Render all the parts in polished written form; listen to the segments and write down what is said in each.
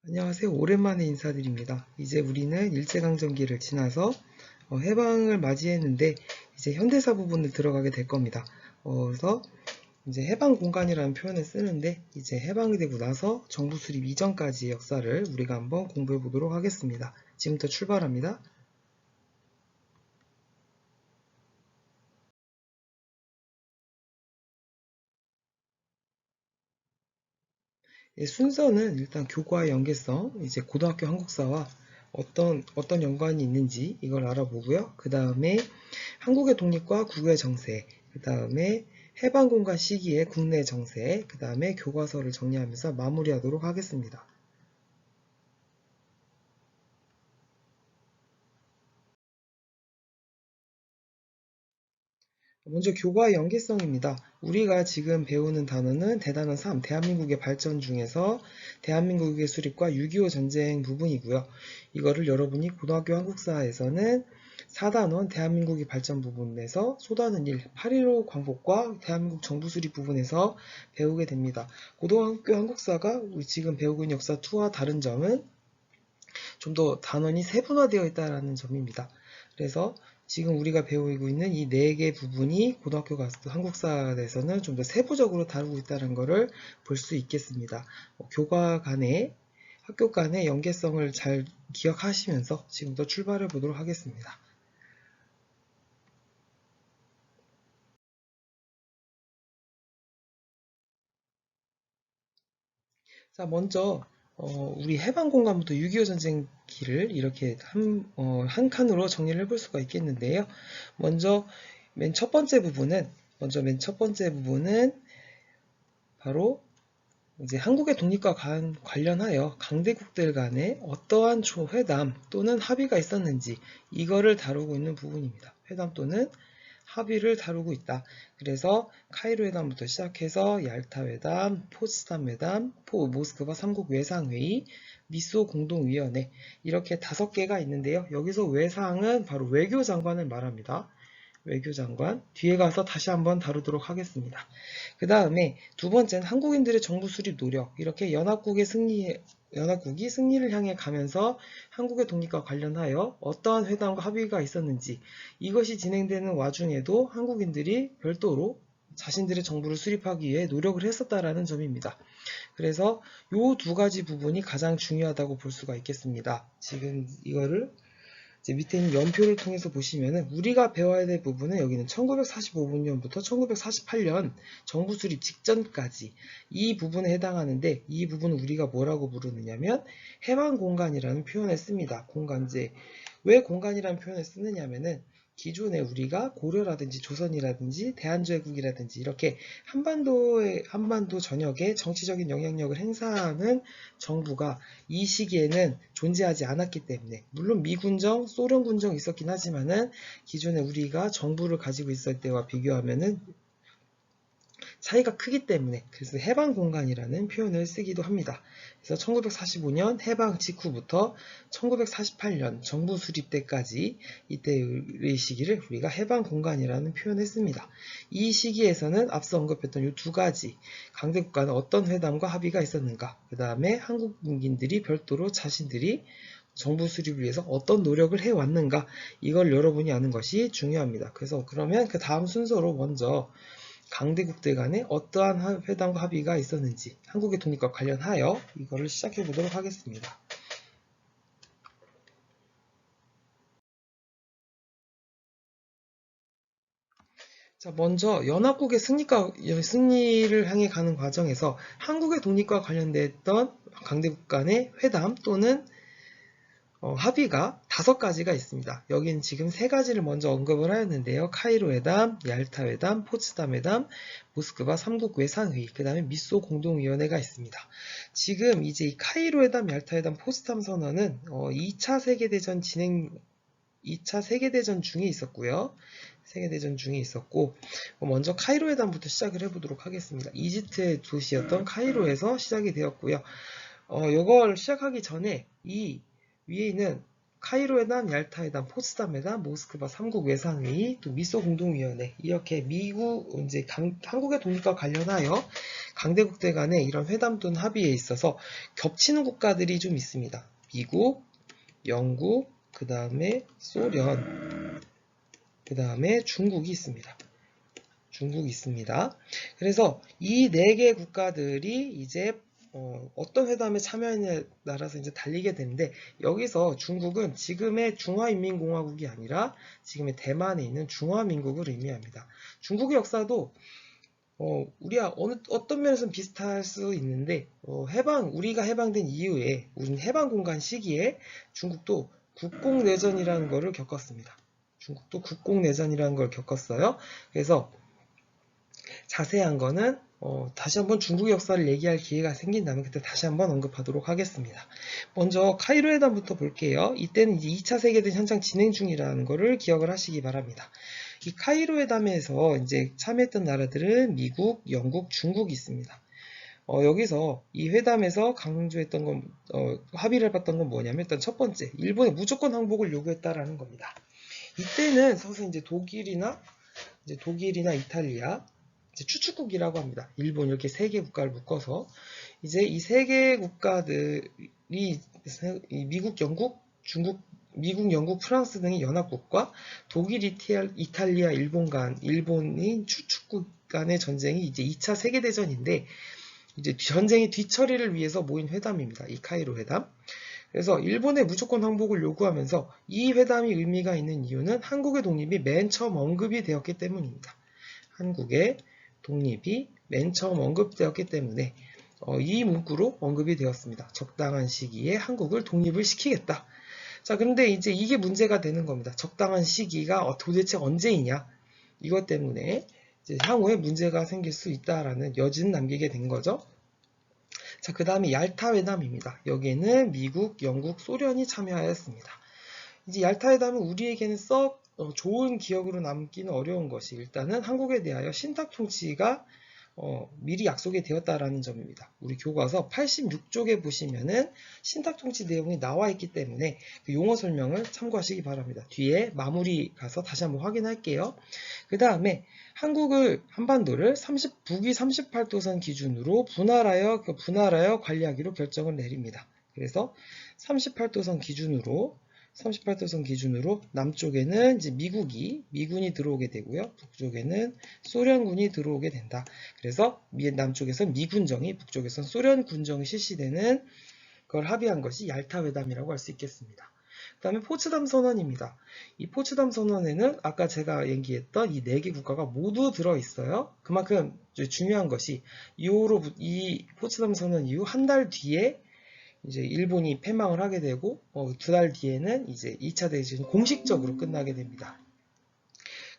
안녕하세요. 오랜만에 인사드립니다. 이제 우리는 일제강점기를 지나서 해방을 맞이했는데 이제 현대사 부분을 들어가게 될 겁니다. 그래서 이제 해방 공간이라는 표현을 쓰는데 이제 해방이 되고 나서 정부 수립 이전까지의 역사를 우리가 한번 공부해 보도록 하겠습니다. 지금부터 출발합니다. 순서는 일단 교과의 연계성, 이제 고등학교 한국사와 어떤 연관이 있는지 이걸 알아보고요. 그 다음에 한국의 독립과 국외 정세, 그 다음에 해방공간 시기의 국내 정세, 그 다음에 교과서를 정리하면서 마무리하도록 하겠습니다. 먼저 교과의 연계성입니다. 우리가 지금 배우는 단어는 대단원 3, 대한민국의 발전 중에서 대한민국의 수립과 6.25 전쟁 부분이고요. 이거를 여러분이 고등학교 한국사에서는 4단원 대한민국의 발전 부분에서 소단원 1, 8.15 광복과 대한민국 정부 수립 부분에서 배우게 됩니다. 고등학교 한국사가 우리 지금 배우고 있는 역사 2와 다른 점은 좀 더 단원이 세분화되어 있다는 점입니다. 그래서 지금 우리가 배우고 있는 이 네 개 부분이 고등학교 한국사에서는 좀 더 세부적으로 다루고 있다는 것을 볼 수 있겠습니다. 교과 간의 학교 간의 연계성을 잘 기억하시면서 지금부터 출발해 보도록 하겠습니다. 자, 먼저 우리 해방 공간부터 6.25 전쟁기를 이렇게 한 칸으로 정리를 해볼 수가 있겠는데요. 먼저 맨 첫 번째 부분은 바로 이제 한국의 독립과 관련하여 강대국들 간에 어떠한 회담 또는 합의가 있었는지 이거를 다루고 있는 부분입니다. 회담 또는 합의를 다루고 있다. 그래서 카이로 회담부터 시작해서 얄타 회담, 포츠담 회담, 모스크바 3국 외상회의, 미소 공동위원회 이렇게 5개가 있는데요. 여기서 외상은 바로 외교장관을 말합니다. 외교장관 뒤에 가서 다시 한번 다루도록 하겠습니다. 그 다음에 두 번째는 한국인들의 정부 수립 노력 이렇게 연합국이 승리를 향해 가면서 한국의 독립과 관련하여 어떠한 회담과 합의가 있었는지 이것이 진행되는 와중에도 한국인들이 별도로 자신들의 정부를 수립하기 위해 노력을 했었다라는 점입니다. 그래서 이 두 가지 부분이 가장 중요하다고 볼 수가 있겠습니다. 지금 이거를 이제 밑에 있는 연표를 통해서 보시면은 우리가 배워야 될 부분은 여기는 1945년부터 1948년 정부 수립 직전까지 이 부분에 해당하는데 이 부분을 우리가 뭐라고 부르느냐면 해방 공간이라는 표현을 씁니다. 공간제. 왜 공간이라는 표현을 쓰느냐면은 기존에 우리가 고려라든지 조선이라든지 대한제국이라든지 이렇게 한반도 전역에 정치적인 영향력을 행사하는 정부가 이 시기에는 존재하지 않았기 때문에 물론 미군정, 소련군정 있었긴 하지만은 기존에 우리가 정부를 가지고 있을 때와 비교하면은 차이가 크기 때문에 그래서 해방 공간이라는 표현을 쓰기도 합니다. 그래서 1945년 해방 직후부터 1948년 정부 수립 때까지 이때의 시기를 우리가 해방 공간이라는 표현을 씁니다. 이 시기에서는 앞서 언급했던 이 두 가지 강대국 간에 어떤 회담과 합의가 있었는가, 그 다음에 한국인들이 별도로 자신들이 정부 수립을 위해서 어떤 노력을 해왔는가 이걸 여러분이 아는 것이 중요합니다. 그래서 그러면 그 다음 순서로 먼저 강대국들 간에 어떠한 회담과 합의가 있었는지 한국의 독립과 관련하여 이거를 시작해 보도록 하겠습니다. 자, 먼저 연합국의 승리를 향해 가는 과정에서 한국의 독립과 관련됐던 강대국 간의 회담 또는 합의가 5가지가 있습니다. 여기는 지금 3가지를 먼저 언급을 하였는데요. 카이로 회담, 얄타 회담, 포츠담 회담, 모스크바 3국 외상회의, 그 다음에 미소 공동위원회가 있습니다. 지금 이제 이 카이로 회담, 얄타 회담, 포츠담 선언은 2차 세계대전 2차 세계대전 중에 있었고요. 세계대전 중에 있었고, 먼저 카이로 회담부터 시작을 해보도록 하겠습니다. 이집트의 도시였던 카이로에서 시작이 되었고요. 이걸 시작하기 전에 이 위에 있는 카이로 회담, 얄타 회담, 포츠담 회담, 모스크바 3국 외상회의, 또 미소 공동위원회 이렇게 미국 이제 한국의 독립과 관련하여 강대국들 간의 이런 회담 또는 합의에 있어서 겹치는 국가들이 좀 있습니다. 미국, 영국, 그 다음에 소련, 그 다음에 중국이 있습니다. 중국이 있습니다. 그래서 이 네 개 국가들이 이제 어떤 회담에 참여하느냐에 따라서 이제 달리게 되는데, 여기서 중국은 지금의 중화인민공화국이 아니라 지금의 대만에 있는 중화민국을 의미합니다. 중국의 역사도 우리가 어떤 면에서는 비슷할 수 있는데, 우리가 해방된 이후에, 우리는 해방공간 시기에 중국도 국공내전이라는 것을 겪었습니다. 중국도 국공내전이라는 걸 겪었어요. 그래서 자세한 거는 다시 한번 중국 역사를 얘기할 기회가 생긴다면 그때 다시 한번 언급하도록 하겠습니다. 먼저 카이로 회담부터 볼게요. 이때는 이제 2차 세계대전 현장 진행 중이라는 것을 기억을 하시기 바랍니다. 이 카이로 회담에서 이제 참여했던 나라들은 미국, 영국, 중국이 있습니다. 여기서 이 회담에서 강조했던 건, 합의를 봤던 건 뭐냐면, 일단 첫 번째, 일본에 무조건 항복을 요구했다라는 겁니다. 이때는 서서 이제 독일이나 이탈리아, 이제 추축국이라고 합니다. 일본 이렇게 세 개 국가를 묶어서 이제 이 세 개 국가들이 미국, 영국, 중국, 미국, 영국, 프랑스 등의 연합국과 독일, 이탈리아, 일본인 추축국 간의 전쟁이 이제 2차 세계대전인데, 이제 전쟁의 뒤처리를 위해서 모인 회담입니다. 이 카이로 회담. 그래서 일본의 무조건 항복을 요구하면서 이 회담이 의미가 있는 이유는 한국의 독립이 맨 처음 언급이 되었기 때문입니다. 한국의 독립이 맨 처음 언급되었기 때문에 이 문구로 언급이 되었습니다. 적당한 시기에 한국을 독립을 시키겠다. 자, 그런데 이제 이게 문제가 되는 겁니다. 적당한 시기가 도대체 언제이냐? 이것 때문에 이제 향후에 문제가 생길 수 있다라는 여지는 남기게 된 거죠. 자, 그 다음에 얄타 회담입니다. 여기에는 미국, 영국, 소련이 참여하였습니다. 이제 얄타 회담은 우리에게는 썩 좋은 기억으로 남기는 어려운 것이, 일단은 한국에 대하여 신탁 통치가 미리 약속이 되었다라는 점입니다. 우리 교과서 86쪽에 보시면은 신탁 통치 내용이 나와 있기 때문에 그 용어 설명을 참고하시기 바랍니다. 뒤에 마무리 가서 다시 한번 확인할게요. 그 다음에 한반도를 북위 38도선 기준으로 분할하여 관리하기로 결정을 내립니다. 그래서 38도선 기준으로 남쪽에는 이제 미군이 들어오게 되고요. 북쪽에는 소련군이 들어오게 된다. 그래서 남쪽에선 미군정이, 북쪽에선 소련군정이 실시되는 걸 합의한 것이 얄타 회담이라고 할 수 있겠습니다. 그 다음에 포츠담 선언입니다. 이 포츠담 선언에는 아까 제가 얘기했던 이 4개 국가가 모두 들어있어요. 그만큼 중요한 것이 이 포츠담 선언 이후 한 달 뒤에 이제 일본이 패망을 하게 되고 2달 뒤에는 이제 2차 대전이 공식적으로 끝나게 됩니다.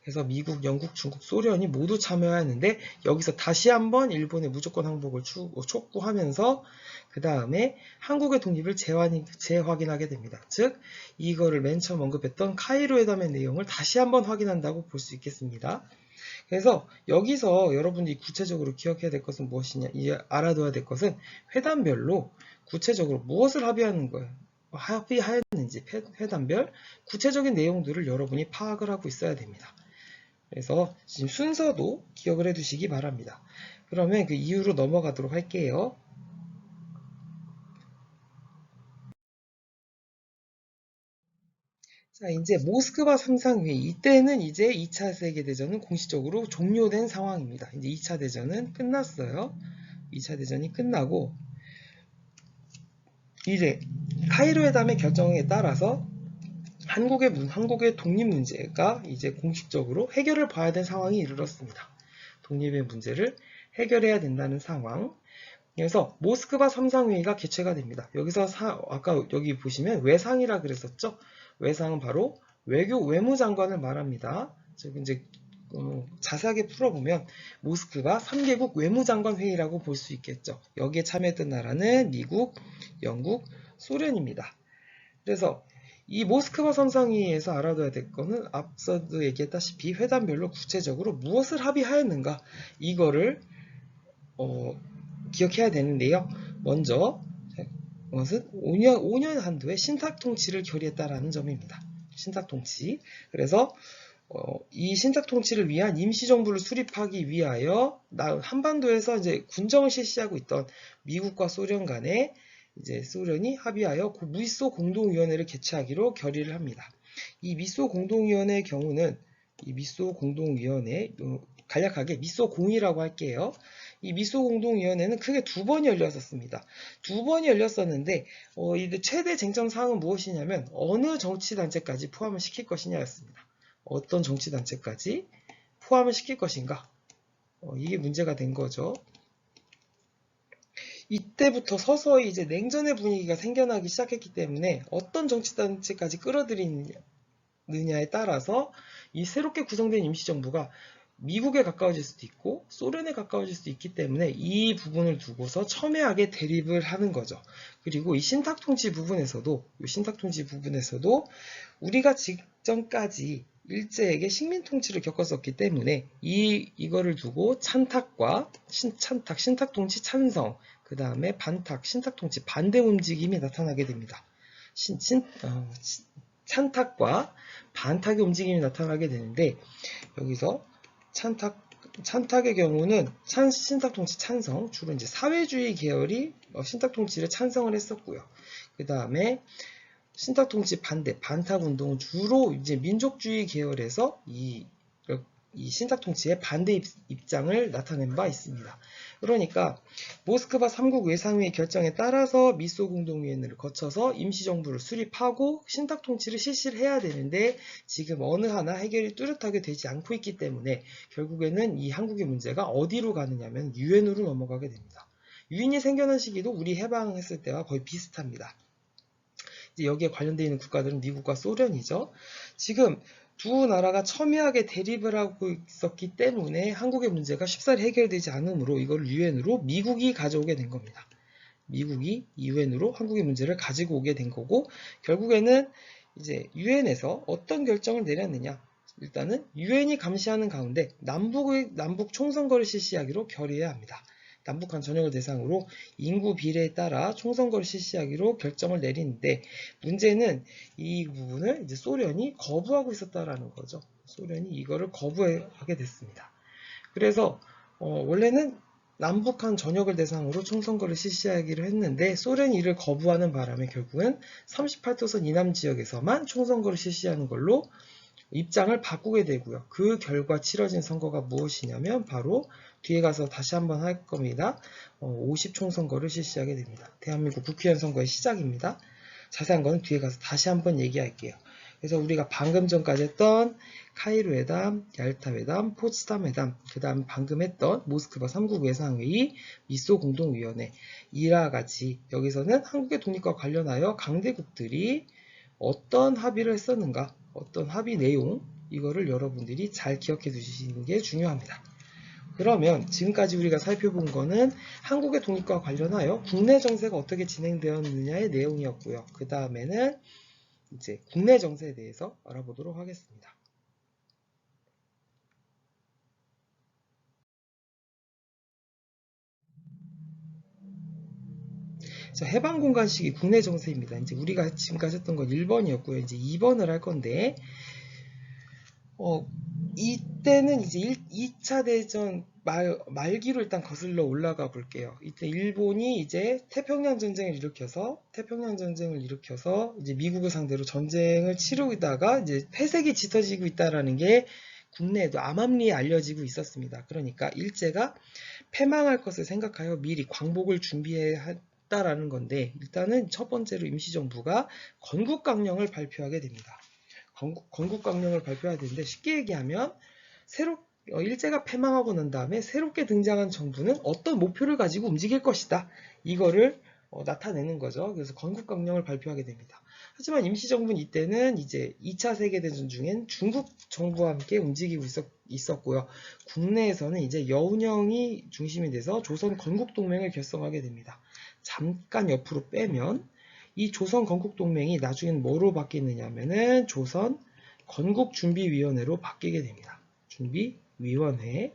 그래서 미국, 영국, 중국, 소련이 모두 참여하는데, 여기서 다시 한번 일본의 무조건 항복을 촉구하면서 그 다음에 한국의 독립을 재확인하게 됩니다. 즉 이거를 맨 처음 언급했던 카이로 회담의 내용을 다시 한번 확인한다고 볼 수 있겠습니다. 그래서 여기서 여러분들이 구체적으로 기억해야 될 것은 무엇이냐, 알아둬야 될 것은 회담별로 구체적으로 무엇을 합의하였는지 회담별 구체적인 내용들을 여러분이 파악을 하고 있어야 됩니다. 그래서 지금 순서도 기억을 해두시기 바랍니다. 그러면 그 이유로 넘어가도록 할게요. 자, 이제 모스크바 삼상회의, 이때는 이제 2차 세계대전은 공식적으로 종료된 상황입니다. 이제 2차 대전은 끝났어요. 2차 대전이 끝나고 이제 카이로 회담의 결정에 따라서 한국의 독립 문제가 이제 공식적으로 해결을 봐야 될 상황이 이르렀습니다. 독립의 문제를 해결해야 된다는 상황. 그래서 모스크바 삼상회의가 개최가 됩니다. 여기서 아까 여기 보시면 외상이라 그랬었죠. 외상은 바로 외무장관을 말합니다. 즉 이제 자세하게 풀어보면 모스크바 3개국 외무장관 회의라고 볼 수 있겠죠. 여기에 참여했던 나라는 미국, 영국, 소련입니다. 그래서 이 모스크바 삼상회의에서 알아둬야 될 것은 앞서도 얘기했다시피 회담별로 구체적으로 무엇을 합의하였는가, 이거를 기억해야 되는데요. 먼저 그것은 5년 한도의 신탁 통치를 결의했다라는 점입니다. 신탁 통치. 그래서 이 신탁 통치를 위한 임시정부를 수립하기 위하여 한반도에서 이제 군정을 실시하고 있던 미국과 소련 간에 이제 소련이 합의하여 미소 공동위원회를 개최하기로 결의를 합니다. 이 미소 공동위원회의 경우는 이 미소 공동위원회 간략하게 미소 공이라고 할게요. 이 미소 공동위원회는 크게 두 번이 열렸었습니다. 두 번이 열렸었는데 이 최대 쟁점 사항은 무엇이냐면 어느 정치단체까지 포함을 시킬 것이냐였습니다. 어떤 정치단체까지 포함을 시킬 것인가? 이게 문제가 된 거죠. 이때부터 서서히 이제 냉전의 분위기가 생겨나기 시작했기 때문에 어떤 정치단체까지 끌어들이느냐에 따라서 이 새롭게 구성된 임시정부가 미국에 가까워질 수도 있고 소련에 가까워질 수도 있기 때문에 이 부분을 두고서 첨예하게 대립을 하는 거죠. 그리고 이 신탁통치 부분에서도 우리가 직전까지 일제에게 식민통치를 겪었었기 때문에 이거를 두고 신탁통치 찬성, 그 다음에 신탁통치 반대 움직임이 나타나게 됩니다. 찬탁과 반탁의 움직임이 나타나게 되는데 여기서 찬탁의 경우는 신탁통치 찬성, 주로 이제 사회주의 계열이 신탁통치를 찬성을 했었고요. 그 다음에 신탁통치 반탁 운동은 주로 이제 민족주의 계열에서 이 신탁통치의 반대 입장을 나타낸 바 있습니다. 그러니까 모스크바 3국 외상회의 결정에 따라서 미소 공동위원회를 거쳐서 임시정부를 수립하고 신탁통치를 실시를 해야 되는데 지금 어느 하나 해결이 뚜렷하게 되지 않고 있기 때문에 결국에는 이 한국의 문제가 어디로 가느냐면 유엔으로 넘어가게 됩니다. 유엔이 생겨난 시기도 우리 해방했을 때와 거의 비슷합니다. 이제 여기에 관련되어 있는 국가들은 미국과 소련이죠. 지금 두 나라가 첨예하게 대립을 하고 있었기 때문에 한국의 문제가 쉽사리 해결되지 않으므로 이걸 유엔으로 미국이 가져오게 된 겁니다. 미국이 유엔으로 한국의 문제를 가지고 오게 된 거고 결국에는 이제 유엔에서 어떤 결정을 내렸느냐. 일단은 유엔이 감시하는 가운데 남북 총선거를 실시하기로 결의해야 합니다. 남북한 전역을 대상으로 인구 비례에 따라 총선거를 실시하기로 결정을 내리는데 문제는 이 부분을 이제 소련이 거부하고 있었다라는 거죠. 소련이 이거를 거부하게 됐습니다. 그래서 원래는 남북한 전역을 대상으로 총선거를 실시하기로 했는데 소련이 이를 거부하는 바람에 결국은 38도선 이남 지역에서만 총선거를 실시하는 걸로 입장을 바꾸게 되고요. 그 결과 치러진 선거가 무엇이냐면 바로 뒤에 가서 다시 한번 할 겁니다. 50총선거를 실시하게 됩니다. 대한민국 국회의원 선거의 시작입니다. 자세한 건 뒤에 가서 다시 한번 얘기할게요. 그래서 우리가 방금 전까지 했던 카이로 회담, 얄타 회담, 포츠담 회담, 그 다음 방금 했던 모스크바 3국 외상회의, 미소 공동위원회 이와 같이 여기서는 한국의 독립과 관련하여 강대국들이 어떤 합의를 했었는가, 어떤 합의 내용, 이거를 여러분들이 잘 기억해 두시는 게 중요합니다. 그러면 지금까지 우리가 살펴본 거는 한국의 독립과 관련하여 국내 정세가 어떻게 진행되었느냐의 내용이었고요. 그 다음에는 이제 국내 정세에 대해서 알아보도록 하겠습니다. 자, 해방 공간 시기 국내 정세입니다. 이제 우리가 지금까지 했던 건 1번이었고요. 이제 2번을 할 건데, 이때는 이제 2차 대전 말기로 일단 거슬러 올라가 볼게요. 이때 일본이 이제 태평양 전쟁을 일으켜서 이제 미국을 상대로 전쟁을 치르다가 이제 패색이 짙어지고 있다라는 게 국내에도 암암리에 알려지고 있었습니다. 그러니까 일제가 패망할 것을 생각하여 미리 광복을 준비했다라는 건데 일단은 첫 번째로 임시정부가 건국강령을 발표하게 됩니다. 건국강령을 발표해야 되는데 쉽게 얘기하면 일제가 패망하고 난 다음에 새롭게 등장한 정부는 어떤 목표를 가지고 움직일 것이다. 이거를 나타내는 거죠. 그래서 건국강령을 발표하게 됩니다. 하지만 임시정부는 이때는 이제 2차 세계대전 중엔 중국 정부와 함께 움직이고 있었고요. 국내에서는 이제 여운형이 중심이 돼서 조선 건국동맹을 결성하게 됩니다. 잠깐 옆으로 빼면 이 조선 건국동맹이 나중엔 뭐로 바뀌느냐면은 조선 건국준비위원회로 바뀌게 됩니다. 준비위원회.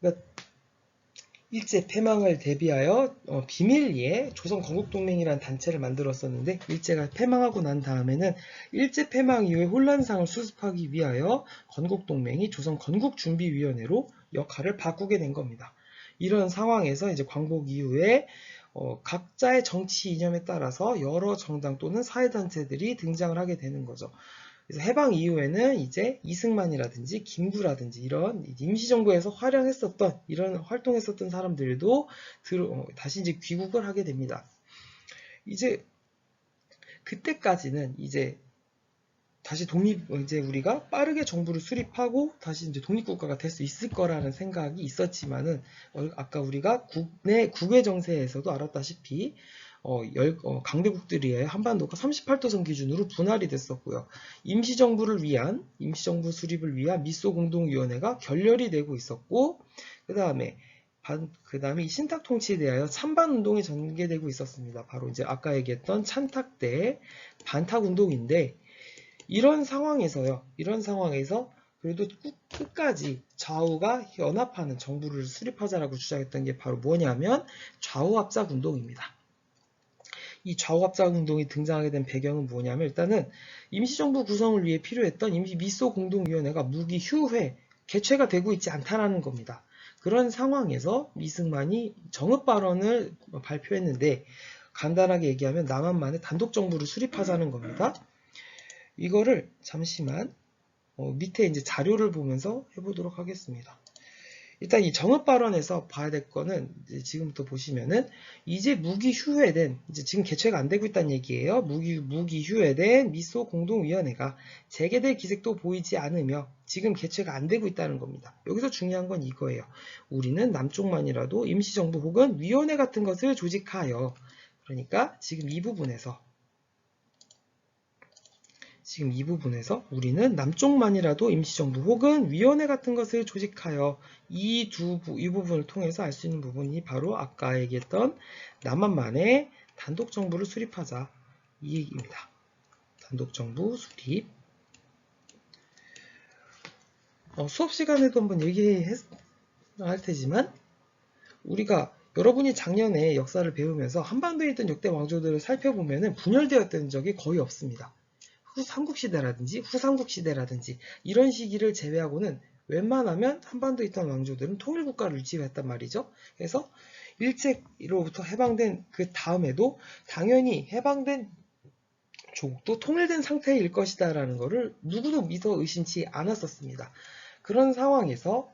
그러니까 일제 패망을 대비하여 비밀리에 조선 건국동맹이라는 단체를 만들었었는데, 일제가 패망하고 난 다음에는 일제 패망 이후의 혼란상을 수습하기 위하여 건국동맹이 조선 건국준비위원회로 역할을 바꾸게 된 겁니다. 이런 상황에서 이제 광복 이후에 각자의 정치 이념에 따라서 여러 정당 또는 사회단체들이 등장을 하게 되는 거죠. 그래서 해방 이후에는 이제 이승만이라든지 김구라든지 이런 임시정부에서 활용했었던 이런 활동했었던 사람들도 다시 이제 귀국을 하게 됩니다. 이제 그때까지는 이제 다시 이제 우리가 빠르게 정부를 수립하고 다시 이제 독립국가가 될 수 있을 거라는 생각이 있었지만은, 아까 우리가 국외 정세에서도 알았다시피, 강대국들에 한반도가 38도선 기준으로 분할이 됐었고요. 임시정부 수립을 위한 미소공동위원회가 결렬이 되고 있었고, 그 다음에 이 신탁 통치에 대하여 찬반 운동이 전개되고 있었습니다. 바로 이제 아까 얘기했던 찬탁대 반탁 운동인데, 이런 상황에서 그래도 끝까지 좌우가 연합하는 정부를 수립하자라고 주장했던 게 바로 뭐냐면 좌우합작 운동입니다. 이 좌우합작 운동이 등장하게 된 배경은 뭐냐면, 일단은 임시정부 구성을 위해 필요했던 임시 미소공동위원회가 무기 휴회, 개최가 되고 있지 않다라는 겁니다. 그런 상황에서 이승만이 정읍 발언을 발표했는데, 간단하게 얘기하면 남한만의 단독 정부를 수립하자는 겁니다. 이거를 잠시만 밑에 이제 자료를 보면서 해보도록 하겠습니다. 일단 이 정읍 발언에서 봐야 될 거는 이제 지금부터 보시면은 이제 이제 지금 개최가 안 되고 있다는 얘기예요. 무기 휴회된 미소 공동위원회가 재개될 기색도 보이지 않으며 지금 개최가 안 되고 있다는 겁니다. 여기서 중요한 건 이거예요. 우리는 남쪽만이라도 임시정부 혹은 위원회 같은 것을 조직하여, 그러니까 지금 이 부분에서 우리는 남쪽만이라도 임시정부 혹은 위원회 같은 것을 조직하여 이 부분을 통해서 알 수 있는 부분이 바로 아까 얘기했던 남한만의 단독정부를 수립하자, 이 얘기입니다. 단독정부 수립. 수업 시간에도 한번 얘기할 테지만, 여러분이 작년에 역사를 배우면서 한반도에 있던 역대 왕조들을 살펴보면 분열되었던 적이 거의 없습니다. 삼국시대라든지 후삼국시대라든지 이런 시기를 제외하고는 웬만하면 한반도에 있던 왕조들은 통일국가를 유지했단 말이죠. 그래서 일제로부터 해방된 그 다음에도 당연히 해방된 조국도 통일된 상태일 것이다 라는 것을 누구도 믿어 의심치 않았었습니다. 그런 상황에서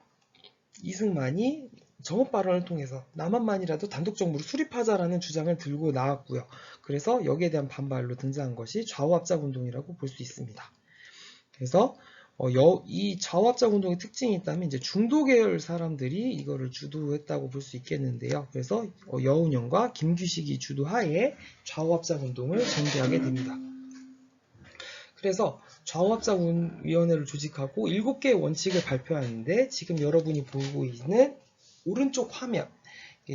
이승만이 정읍 발언을 통해서 남한만이라도 단독 정부를 수립하자라는 주장을 들고 나왔고요. 그래서 여기에 대한 반발로 등장한 것이 좌우합작 운동이라고 볼 수 있습니다. 그래서 이 좌우합작 운동의 특징이 있다면 이제 중도 계열 사람들이 이거를 주도했다고 볼 수 있겠는데요. 그래서 여운형과 김규식이 주도하에 좌우합작 운동을 전개하게 됩니다. 그래서 좌우합작위원회를 조직하고 7개의 원칙을 발표하는데, 지금 여러분이 보고 있는 오른쪽 화면,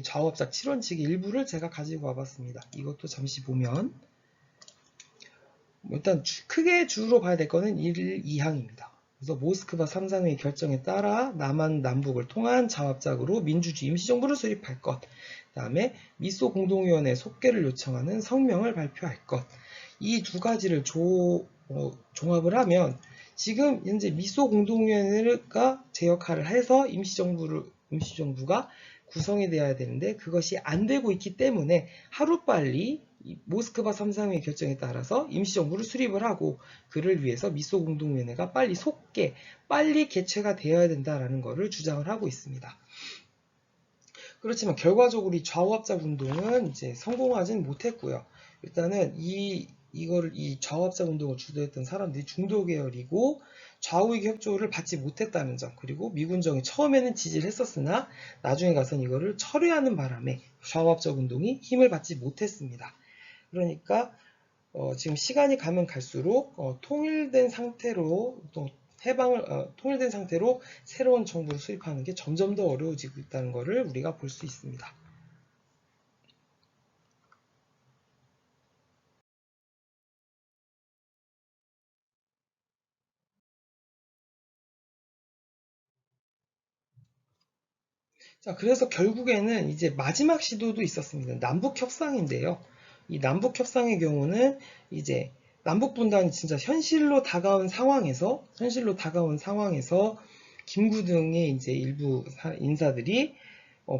좌우합작 7원칙의 일부를 제가 가지고 와봤습니다. 이것도 잠시 보면 일단 크게 주로 봐야 될 거는 1, 2항입니다. 그래서 모스크바 3상회의 결정에 따라 남한, 남북을 통한 좌우합작으로 민주주의 임시정부를 수립할 것, 그 다음에 미소 공동위원회 속개를 요청하는 성명을 발표할 것, 이 두 가지를 종합을 하면 지금 현재 미소 공동위원회가 제 역할을 해서 임시정부가 구성이 되어야 되는데, 그것이 안 되고 있기 때문에 하루빨리 모스크바 3상회의 결정에 따라서 임시정부를 수립을 하고, 그를 위해서 미소 공동위원회가 빨리 개최가 되어야 된다라는 것을 주장을 하고 있습니다. 그렇지만 결과적으로 이 좌우합작 운동은 이제 성공하지는 못했고요. 일단은 이 좌우합작 운동을 주도했던 사람들이 중도 계열이고 좌우익 협조를 받지 못했다는 점, 그리고 미군정이 처음에는 지지를 했었으나 나중에 가서는 이거를 철회하는 바람에 좌우합작 운동이 힘을 받지 못했습니다. 그러니까 지금 시간이 가면 갈수록 통일된 상태로 새로운 정부를 수립하는 게 점점 더 어려워지고 있다는 것을 우리가 볼 수 있습니다. 자, 그래서 결국에는 이제 마지막 시도도 있었습니다. 남북 협상인데요. 이 남북 협상의 경우는 이제 남북 분단이 진짜 현실로 다가온 상황에서 김구 등의 이제 일부 인사들이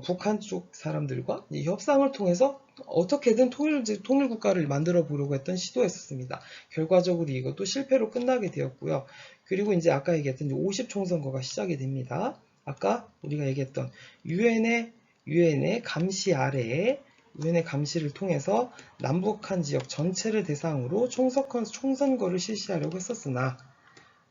북한 쪽 사람들과 협상을 통해서 어떻게든 통일 국가를 만들어 보려고 했던 시도였었습니다. 결과적으로 이것도 실패로 끝나게 되었고요. 그리고 이제 아까 얘기했던 50 총선거가 시작이 됩니다. 아까 우리가 얘기했던 유엔의 감시 아래에 유엔의 감시를 통해서 남북한 지역 전체를 대상으로 총선거를 실시하려고 했었으나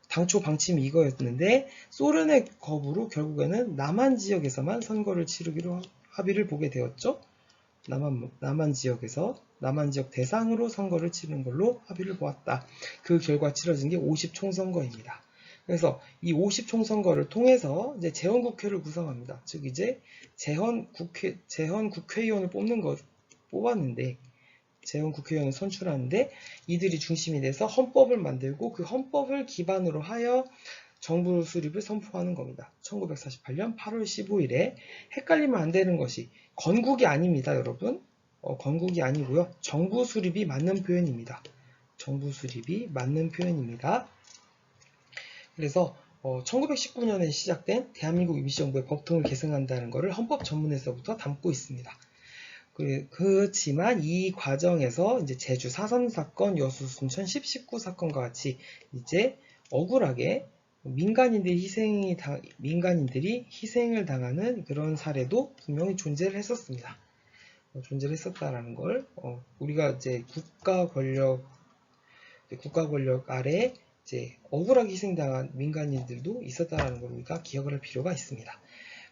당초 방침이 이거였는데 소련의 거부로 결국에는 남한 지역에서만 선거를 치르기로 합의를 보게 되었죠. 남한 지역 대상으로 선거를 치르는 걸로 합의를 보았다. 그 결과 치러진 게 50 총선거입니다. 그래서 이 50 총선거를 통해서 이제 재헌국회를 구성합니다. 즉 이제 재헌 국회의원을 뽑았는데 재헌 국회의원을 선출하는데 이들이 중심이 돼서 헌법을 만들고 그 헌법을 기반으로 하여 정부 수립을 선포하는 겁니다. 1948년 8월 15일에 헷갈리면 안 되는 것이 건국이 아닙니다, 여러분. 건국이 아니고요. 정부 수립이 맞는 표현입니다. 정부 수립이 맞는 표현입니다. 그래서 1919년에 시작된 대한민국 임시정부의 법통을 계승한다는 것을 헌법 전문에서부터 담고 있습니다. 그렇지만 이 과정에서 이제 제주 4.3 사건, 여수 순천 10.19 사건과 같이 이제 억울하게 민간인들이 희생을 당하는 그런 사례도 분명히 존재를 했었습니다. 존재를 했었다라는 걸 우리가 이제 국가 권력 아래 이제 억울하게 희생당한 민간인들도 있었다라는 걸 우리가 기억을 할 필요가 있습니다.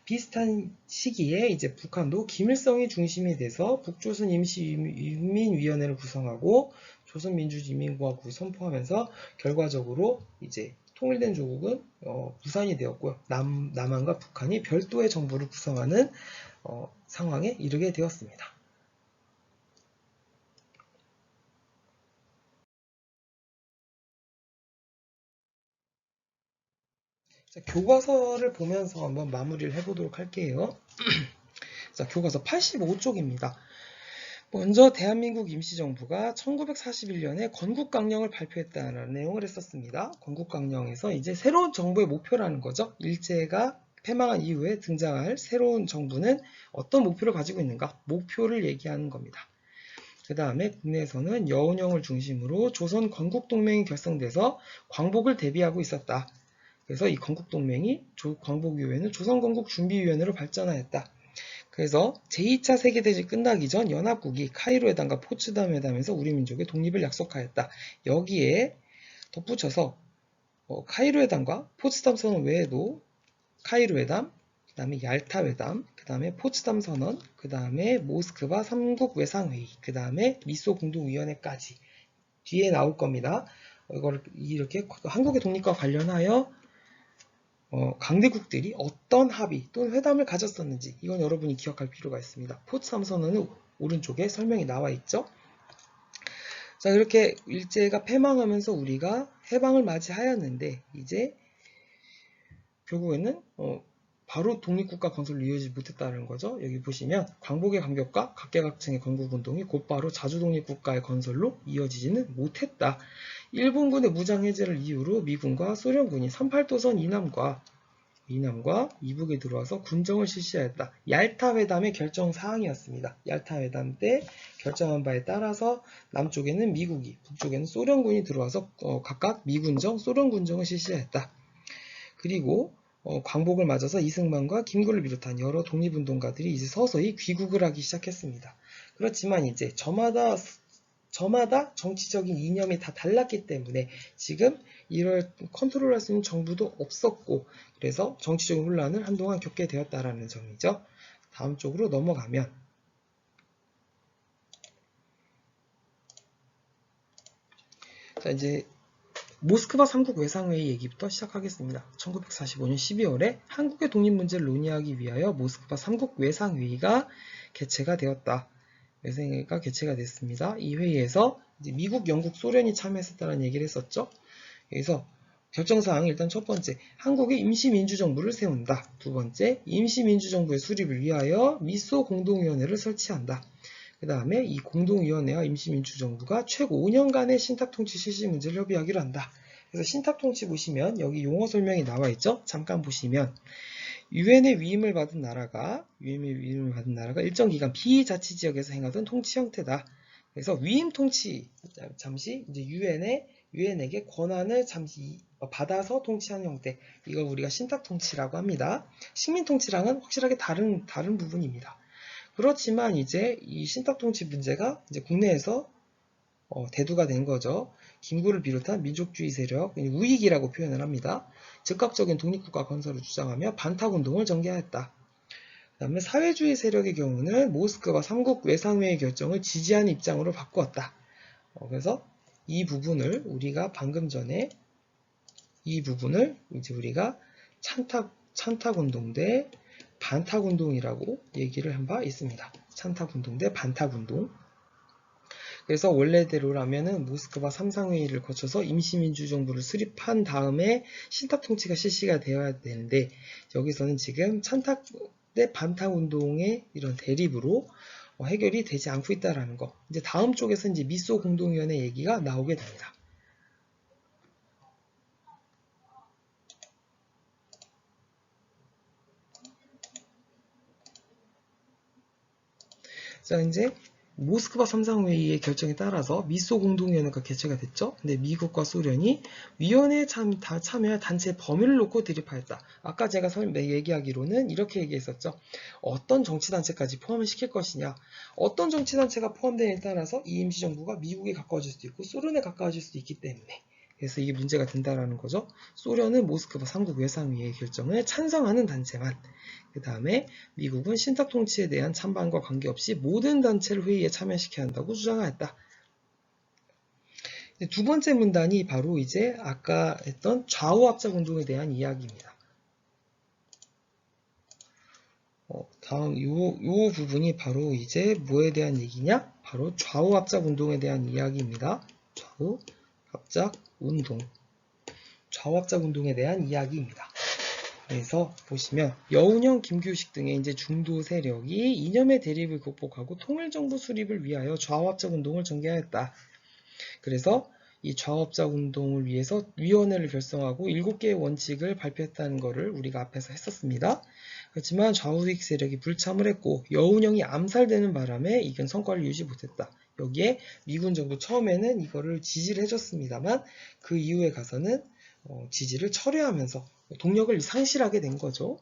비슷한 시기에 이제 북한도 김일성이 중심이 돼서 북조선 임시인민위원회를 구성하고 조선민주주의인민공화국을 선포하면서 결과적으로 이제 통일된 조국은 무산이 되었고요. 남한과 북한이 별도의 정부를 구성하는 상황에 이르게 되었습니다. 자, 교과서를 보면서 한번 마무리를 해보도록 할게요. 자, 교과서 85쪽입니다. 먼저 대한민국 임시정부가 1941년에 건국강령을 발표했다는 내용을 했었습니다. 건국강령에서 이제 새로운 정부의 목표라는 거죠. 일제가 패망한 이후에 등장할 새로운 정부는 어떤 목표를 가지고 있는가? 목표를 얘기하는 겁니다. 그 다음에 국내에서는 여운형을 중심으로 조선 건국동맹이 결성돼서 광복을 대비하고 있었다. 그래서 이 건국동맹이 광복 이후에는 조선건국준비위원회로 발전하였다. 그래서 제2차 세계대전이 끝나기 전 연합국이 카이로 회담과 포츠담 회담에서 우리 민족의 독립을 약속하였다. 여기에 덧붙여서 카이로 회담과 포츠담 선언 외에도 카이로 회담, 그 다음에 얄타 회담, 그 다음에 포츠담 선언, 그 다음에 모스크바 3국 외상회의, 그 다음에 미소 공동위원회까지 뒤에 나올 겁니다. 이걸 이렇게 한국의 독립과 관련하여 강대국들이 어떤 합의 또는 회담을 가졌었는지 이건 여러분이 기억할 필요가 있습니다. 포츠담 선언은 오른쪽에 설명이 나와 있죠. 자, 이렇게 일제가 패망하면서 우리가 해방을 맞이하였는데 이제 결국에는 바로 독립국가 건설로 이어지지 못했다는 거죠. 여기 보시면 광복의 감격과 각계각층의 건국운동이 곧바로 자주독립국가의 건설로 이어지지는 못했다. 일본군의 무장해제를 이유로 미군과 소련군이 38도선 이남과 이북에 들어와서 군정을 실시하였다. 얄타 회담의 결정 사항이었습니다. 얄타 회담 때 결정한 바에 따라서 남쪽에는 미국이, 북쪽에는 소련군이 들어와서 각각 미군정, 소련군정을 실시하였다. 그리고 광복을 맞아서 이승만과 김구를 비롯한 여러 독립운동가들이 이제 서서히 귀국을 하기 시작했습니다. 그렇지만 이제 저마다 정치적인 이념이 다 달랐기 때문에 지금 이를 컨트롤할 수 있는 정부도 없었고 그래서 정치적인 혼란을 한동안 겪게 되었다라는 점이죠. 다음 쪽으로 넘어가면 자 이제 모스크바 3국 외상회의 얘기부터 시작하겠습니다. 1945년 12월에 한국의 독립 문제를 논의하기 위하여 모스크바 3국 외상회의가 개최가 되었다. 외상회의가 개최가 됐습니다. 이 회의에서 이제 미국, 영국, 소련이 참여했었다는 얘기를 했었죠. 그래서 결정사항 일단 첫 번째, 한국의 임시민주정부를 세운다. 두 번째, 임시민주정부의 수립을 위하여 미소 공동위원회를 설치한다. 그 다음에 이 공동위원회와 임시민주정부가 최고 5년간의 신탁통치 실시 문제를 협의하기로 한다. 그래서 신탁통치 보시면 여기 용어 설명이 나와 있죠. 잠깐 보시면 유엔의 위임을 받은 나라가 일정 기간 비자치지역에서 행하던 통치 형태다. 그래서 위임 통치, 잠시 이제 유엔에게 권한을 잠시 받아서 통치하는 형태, 이걸 우리가 신탁 통치라고 합니다. 식민 통치랑은 확실하게 다른 부분입니다. 그렇지만 이제 이 신탁 통치 문제가 이제 국내에서 대두가 된 거죠. 김구를 비롯한 민족주의 세력, 우익이라고 표현을 합니다. 즉각적인 독립국가 건설을 주장하며 반탁운동을 전개하였다. 그 다음에 사회주의 세력의 경우는 모스크바 3국 외상회의 결정을 지지하는 입장으로 바꾸었다. 그래서 이 부분을 우리가 방금 전에 이제 우리가 찬탁운동 대 반탁운동이라고 얘기를 한 바 있습니다. 찬탁운동 대 반탁운동. 그래서 원래대로라면은 모스크바 3상회의를 거쳐서 임시민주정부를 수립한 다음에 신탁통치가 실시가 되어야 되는데, 여기서는 지금 찬탁 대 반탁운동의 이런 대립으로 해결이 되지 않고 있다라는 거. 이제 다음 쪽에서 이제 미소 공동위원회 얘기가 나오게 됩니다. 자, 이제 모스크바 3상회의의 결정에 따라서 미소 공동위원회가 개최가 됐죠. 근데 미국과 소련이 위원회에 참여할 단체의 범위를 놓고 대립하였다. 아까 제가 얘기하기로는 이렇게 얘기했었죠. 어떤 정치단체까지 포함을 시킬 것이냐. 어떤 정치단체가 포함되느냐에 따라서 이 임시정부가 미국에 가까워질 수도 있고 소련에 가까워질 수도 있기 때문에, 그래서 이게 문제가 된다라는 거죠. 소련은 모스크바 3국 외상회의의 결정을 찬성하는 단체만, 그 다음에 미국은 신탁 통치에 대한 찬반과 관계없이 모든 단체를 회의에 참여시켜야 한다고 주장하였다. 두 번째 문단이 바로 이제 아까 했던 좌우압작 운동에 대한 이야기입니다. 다음 요 부분이 바로 이제 뭐에 대한 얘기냐? 바로 좌우압작 운동에 대한 이야기입니다. 좌우압작 운동에 대한 이야기입니다. 그래서 보시면 여운형, 김규식 등의 이제 중도 세력이 이념의 대립을 극복하고 통일정부 수립을 위하여 좌우압작 운동을 전개하였다. 그래서 이 좌우압작 운동을 위해서 위원회를 결성하고 7개의 원칙을 발표했다는 것을 우리가 앞에서 했었습니다. 그렇지만 좌우익 세력이 불참을 했고 여운형이 암살되는 바람에 이건 성과를 유지 못했다. 여기에 미군 정부 처음에는 이거를 지지를 해줬습니다만 그 이후에 가서는 지지를 철회하면서 동력을 상실하게 된 거죠.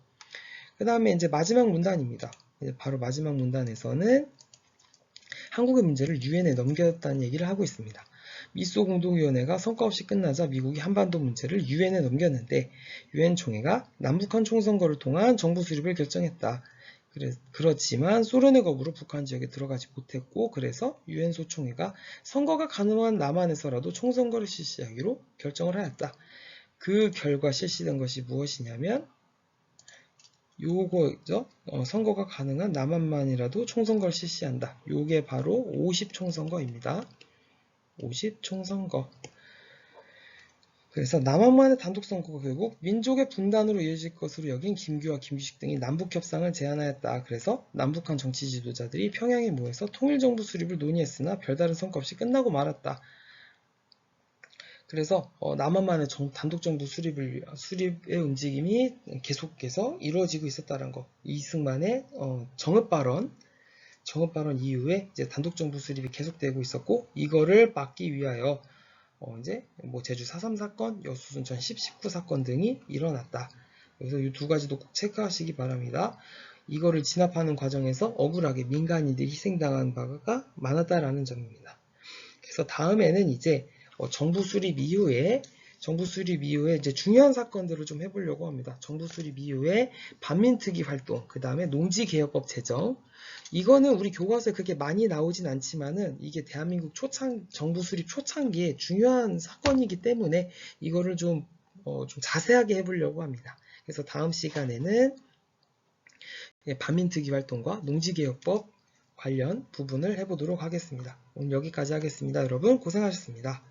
그 다음에 이제 마지막 문단입니다. 바로 마지막 문단에서는 한국의 문제를 유엔에 넘겼다는 얘기를 하고 있습니다. 미소 공동위원회가 성과 없이 끝나자 미국이 한반도 문제를 유엔에 넘겼는데 유엔 총회가 남북한 총선거를 통한 정부 수립을 결정했다. 그렇지만 소련의 겁으로 북한 지역에 들어가지 못했고, 그래서 유엔 소총회가 선거가 가능한 남한에서라도 총선거를 실시하기로 결정을 하였다. 그 결과 실시된 것이 무엇이냐면 요거죠. 선거가 가능한 남한만이라도 총선거를 실시한다. 요게 바로 50총선거입니다. 50총선거. 그래서 남한만의 단독선거가 결국 민족의 분단으로 이어질 것으로 여긴 김규와 김규식 등이 남북협상을 제안하였다. 그래서 남북한 정치 지도자들이 평양에 모여서 통일정부 수립을 논의했으나 별다른 성과 없이 끝나고 말았다. 그래서 남한만의 단독정부 수립의 움직임이 계속해서 이루어지고 있었다는 거. 이승만의 정읍 발언 이후에 이제 단독정부 수립이 계속되고 있었고, 이거를 막기 위하여 이제 뭐 제주 4.3 사건, 여수순천 10.19 사건 등이 일어났다. 그래서 이 두 가지도 꼭 체크하시기 바랍니다. 이거를 진압하는 과정에서 억울하게 민간인들이 희생당한 바가 많았다라는 점입니다. 그래서 다음에는 이제 정부 수립 이후에 이제 중요한 사건들을 좀 해보려고 합니다. 정부 수립 이후에 반민특위 활동, 그 다음에 농지개혁법 제정. 이거는 우리 교과서에 그렇게 많이 나오진 않지만은 이게 대한민국 정부 수립 초창기에 중요한 사건이기 때문에 이거를 좀 자세하게 해보려고 합니다. 그래서 다음 시간에는 반민특위 활동과 농지개혁법 관련 부분을 해보도록 하겠습니다. 오늘 여기까지 하겠습니다. 여러분 고생하셨습니다.